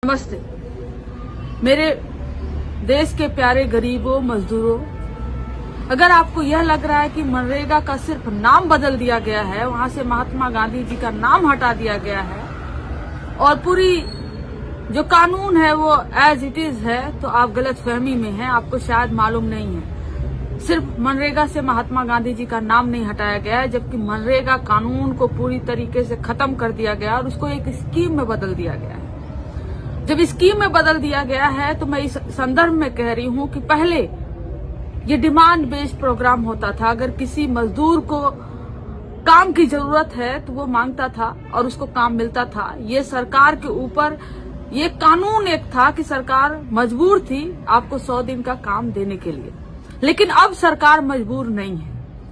नमस्ते मेरे देश के प्यारे गरीबों, मजदूरों। अगर आपको यह लग रहा है कि मनरेगा का सिर्फ नाम बदल दिया गया है, वहां से महात्मा गांधी जी का नाम हटा दिया गया है और पूरी जो कानून है वो एज इट इज है, तो आप गलतफहमी में हैं। आपको शायद मालूम नहीं है, सिर्फ मनरेगा से महात्मा गांधी जी का नाम नहीं हटाया गया है, जबकि मनरेगा कानून को पूरी तरीके से खत्म कर दिया गया और उसको एक स्कीम में बदल दिया गया है। जब स्कीम में बदल दिया गया है तो मैं इस संदर्भ में कह रही हूं कि पहले ये डिमांड बेस्ड प्रोग्राम होता था। अगर किसी मजदूर को काम की जरूरत है तो वो मांगता था और उसको काम मिलता था। ये सरकार के ऊपर ये कानून एक था कि सरकार मजबूर थी आपको 100 दिन का काम देने के लिए, लेकिन अब सरकार मजबूर नहीं है।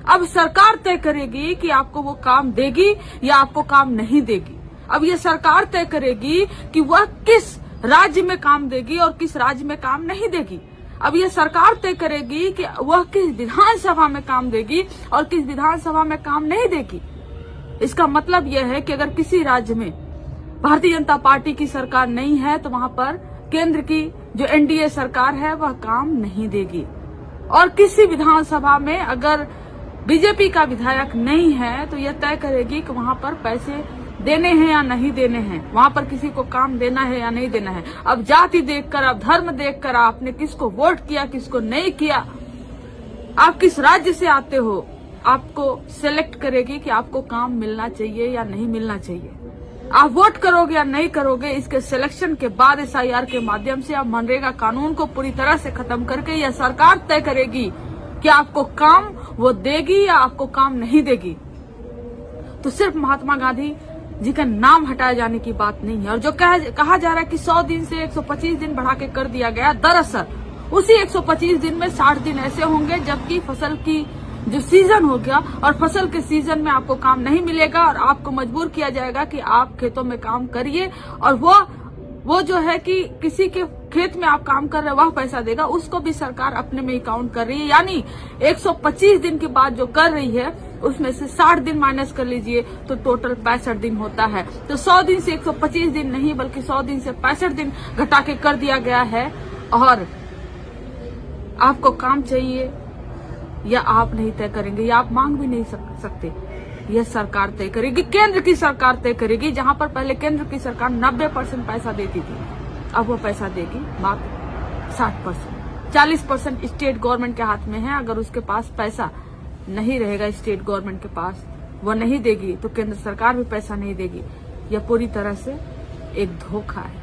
अब सरकार तय करेगी कि आपको वो काम देगी या आपको काम नहीं देगी। अब ये सरकार तय करेगी कि वह किस राज्य में काम देगी और किस राज्य में काम नहीं देगी। अब ये सरकार तय करेगी कि वह किस विधानसभा में काम देगी और किस विधानसभा में काम नहीं देगी। इसका मतलब यह है कि अगर किसी राज्य में भारतीय जनता पार्टी की सरकार नहीं है तो वहां पर केंद्र की जो एनडीए सरकार है वह काम नहीं देगी। और किसी विधानसभा में अगर बीजेपी का विधायक नहीं है तो यह तय करेगी कि वहां पर पैसे देने हैं या नहीं देने हैं, वहां पर किसी को काम देना है या नहीं देना है। अब जाति देखकर, अब धर्म देखकर, आपने किसको वोट किया, किसको नहीं किया, आप किस राज्य से आते हो, आपको सिलेक्ट करेगी कि आपको काम मिलना चाहिए या नहीं मिलना चाहिए। आप वोट करोगे या नहीं करोगे, इसके सिलेक्शन के बाद एसआईआर के माध्यम से आप मनरेगा कानून को पूरी तरह से खत्म करके यह सरकार तय करेगी कि आपको काम वो देगी या आपको काम नहीं देगी। तो सिर्फ महात्मा गांधी जी का नाम हटाए जाने की बात नहीं है। और जो कहा जा रहा है कि 100 दिन से 125 दिन बढ़ा के कर दिया गया, दरअसल उसी 125 दिन में 60 दिन ऐसे होंगे जबकि फसल की जो सीजन हो गया और फसल के सीजन में आपको काम नहीं मिलेगा और आपको मजबूर किया जाएगा कि आप खेतों में काम करिए और वो जो है कि किसी के खेत में आप काम कर रहे हैं वह पैसा देगा, उसको भी सरकार अपने में ही काउंट कर रही है। यानी 125 दिन के बाद जो कर रही है उसमें से 60 दिन माइनस कर लीजिए तो टोटल 65 दिन होता है। तो 100 दिन से 125 दिन नहीं बल्कि 100 दिन से 65 दिन घटा के कर दिया गया है। और आपको काम चाहिए या आप नहीं तय करेंगे या आप मांग भी नहीं सकते, यह सरकार तय करेगी, केंद्र की सरकार तय करेगी। जहां पर पहले केंद्र की सरकार 90% पैसा देती थी, अब वो पैसा देगी मात्र 60%। 40% स्टेट गवर्नमेंट के हाथ में है। अगर उसके पास पैसा नहीं रहेगा, स्टेट गवर्नमेंट के पास वो नहीं देगी तो केंद्र सरकार भी पैसा नहीं देगी। यह पूरी तरह से एक धोखा है।